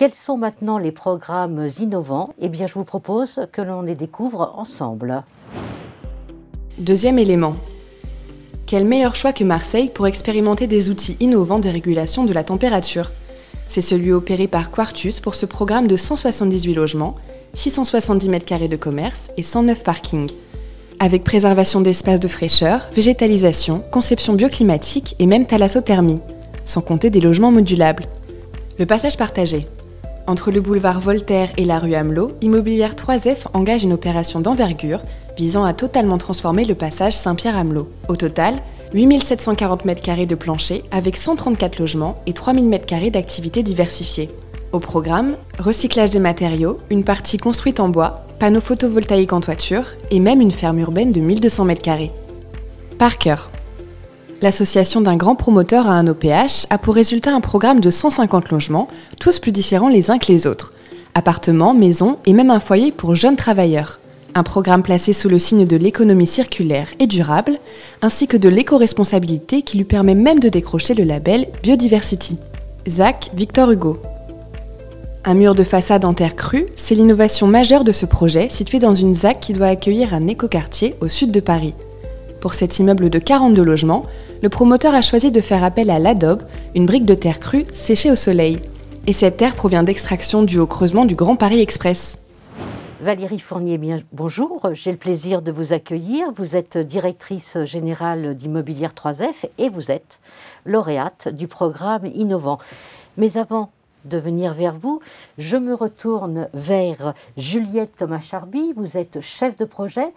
Quels sont maintenant les programmes innovants? Eh bien, je vous propose que l'on les découvre ensemble. Deuxième élément. Quel meilleur choix que Marseille pour expérimenter des outils innovants de régulation de la température? C'est celui opéré par Quartus pour ce programme de 178 logements, 670 m² de commerce et 109 parkings. Avec préservation d'espaces de fraîcheur, végétalisation, conception bioclimatique et même thalassothermie, sans compter des logements modulables. Le passage partagé. Entre le boulevard Voltaire et la rue Amelot, Immobilière 3F engage une opération d'envergure visant à totalement transformer le passage Saint-Pierre-Amelot. Au total, 8740 m² de plancher avec 134 logements et 3000 m² d'activités diversifiées. Au programme, recyclage des matériaux, une partie construite en bois, panneaux photovoltaïques en toiture et même une ferme urbaine de 1200 m². Parker. L'association d'un grand promoteur à un OPH a pour résultat un programme de 150 logements, tous plus différents les uns que les autres. Appartements, maisons et même un foyer pour jeunes travailleurs. Un programme placé sous le signe de l'économie circulaire et durable, ainsi que de l'éco-responsabilité qui lui permet même de décrocher le label Biodiversity. ZAC Victor Hugo. Un mur de façade en terre crue, c'est l'innovation majeure de ce projet situé dans une ZAC qui doit accueillir un écoquartier au sud de Paris. Pour cet immeuble de 42 logements, le promoteur a choisi de faire appel à l'adobe, une brique de terre crue séchée au soleil. Et cette terre provient d'extraction due au creusement du Grand Paris Express. Valérie Fournier, bien, bonjour, j'ai le plaisir de vous accueillir. Vous êtes directrice générale d'Immobilière 3F et vous êtes lauréate du programme innovant. Mais avant de venir vers vous, je me retourne vers Juliette Thomas-Charby. Vous êtes chef de projet.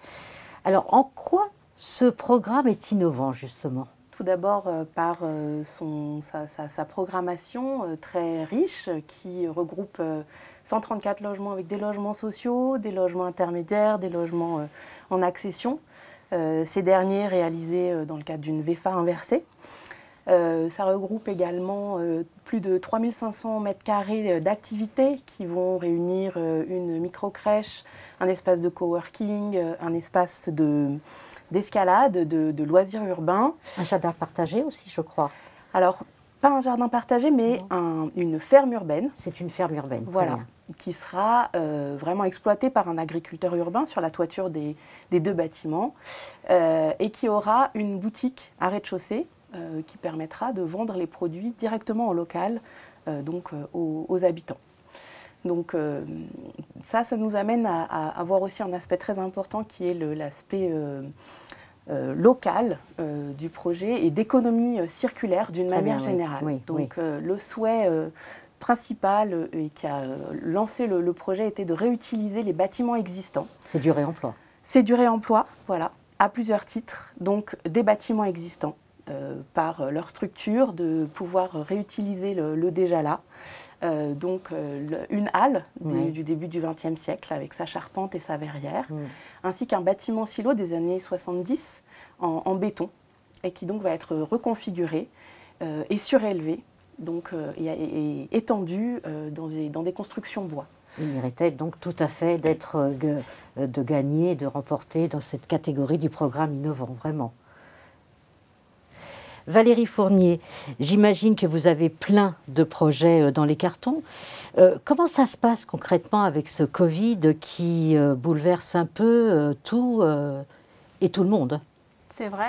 Alors, en quoi ce programme est innovant, justement? Tout d'abord par sa programmation très riche qui regroupe 134 logements avec des logements sociaux, des logements intermédiaires, des logements en accession. Ces derniers réalisés dans le cadre d'une VFA inversée. Ça regroupe également plus de 3500 m² d'activités qui vont réunir une micro-crèche, un espace de coworking, un espace d'escalade, de loisirs urbains. Un jardin partagé aussi, je crois. Alors, pas un jardin partagé, mais une ferme urbaine. C'est une ferme urbaine. Voilà, qui sera vraiment exploitée par un agriculteur urbain sur la toiture des deux bâtiments et qui aura une boutique à rez-de-chaussée qui permettra de vendre les produits directement en local, aux habitants. Donc ça nous amène à avoir aussi un aspect très important qui est l'aspect local du projet et d'économie circulaire d'une manière générale. Oui, donc le souhait principal et qui a lancé le projet était de réutiliser les bâtiments existants. C'est du réemploi. C'est du réemploi, voilà, à plusieurs titres. Donc des bâtiments existants par leur structure, de pouvoir réutiliser le déjà là. Une halle du début du XXe siècle avec sa charpente et sa verrière, ainsi qu'un bâtiment silo des années 70 en béton et qui donc va être reconfiguré et surélevé et étendu dans des constructions bois. Il méritait donc tout à fait de gagner, de remporter dans cette catégorie du programme innovant, vraiment. Valérie Fournier, j'imagine que vous avez plein de projets dans les cartons. Comment ça se passe concrètement avec ce Covid qui bouleverse un peu tout et tout le monde? C'est vrai.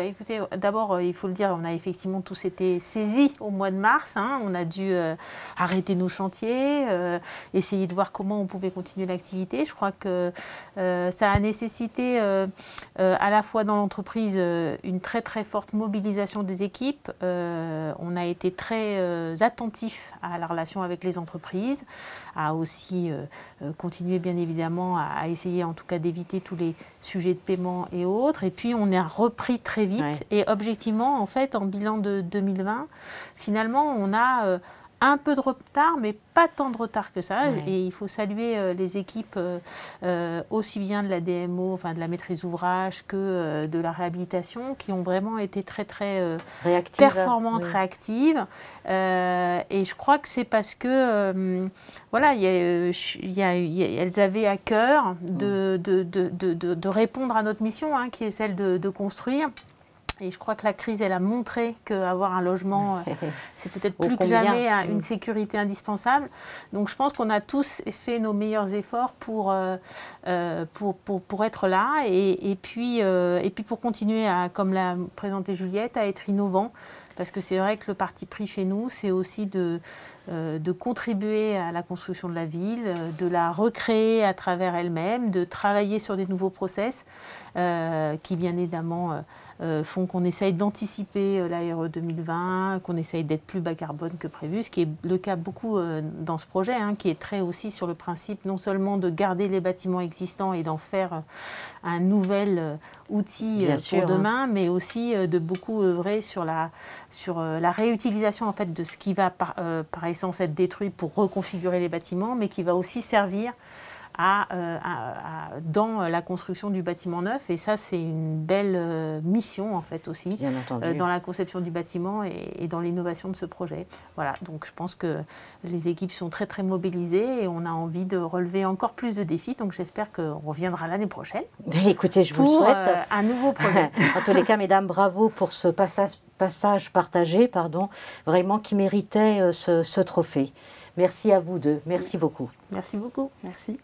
Écoutez, d'abord, il faut le dire, on a effectivement tous été saisis au mois de mars. On a dû arrêter nos chantiers, essayer de voir comment on pouvait continuer l'activité. Je crois que ça a nécessité à la fois dans l'entreprise une très très forte mobilisation des équipes. On a été très attentifs à la relation avec les entreprises, à aussi continuer bien évidemment à essayer en tout cas d'éviter tous les sujets de paiement et autres. Et puis on a repris très vite et objectivement en fait en bilan de 2020 finalement on a un peu de retard, mais pas tant de retard que ça. Et il faut saluer les équipes aussi bien de la DMO, enfin de la maîtrise d'ouvrage, que de la réhabilitation, qui ont vraiment été très très performantes, réactives. Et je crois que c'est parce que voilà, elles avaient à cœur de répondre à notre mission, qui est celle de construire. Et je crois que la crise, elle a montré qu'avoir un logement, c'est peut-être plus que combien. jamais une sécurité indispensable. Donc je pense qu'on a tous fait nos meilleurs efforts pour être là et puis pour continuer, comme l'a présenté Juliette, à être innovant. Parce que c'est vrai que le parti pris chez nous, c'est aussi de contribuer à la construction de la ville, de la recréer à travers elle-même, de travailler sur des nouveaux process qui, bien évidemment, font qu'on essaye d'anticiper la RE 2020, qu'on essaye d'être plus bas carbone que prévu, ce qui est le cas beaucoup dans ce projet, qui est très aussi sur le principe non seulement de garder les bâtiments existants et d'en faire un nouvel outil pour demain, mais aussi de beaucoup œuvrer sur la réutilisation en fait, de ce qui va par essence être détruit pour reconfigurer les bâtiments, mais qui va aussi servir dans la construction du bâtiment neuf. Et ça, c'est une belle mission, en fait, aussi, dans la conception du bâtiment et dans l'innovation de ce projet. Voilà, donc je pense que les équipes sont très, très mobilisées et on a envie de relever encore plus de défis. Donc j'espère qu'on reviendra l'année prochaine. Écoutez, je vous le souhaite. Un nouveau projet. En tous les cas, mesdames, bravo pour ce passage partagé, vraiment qui méritait ce trophée. Merci à vous deux. Merci beaucoup. Merci beaucoup. Merci.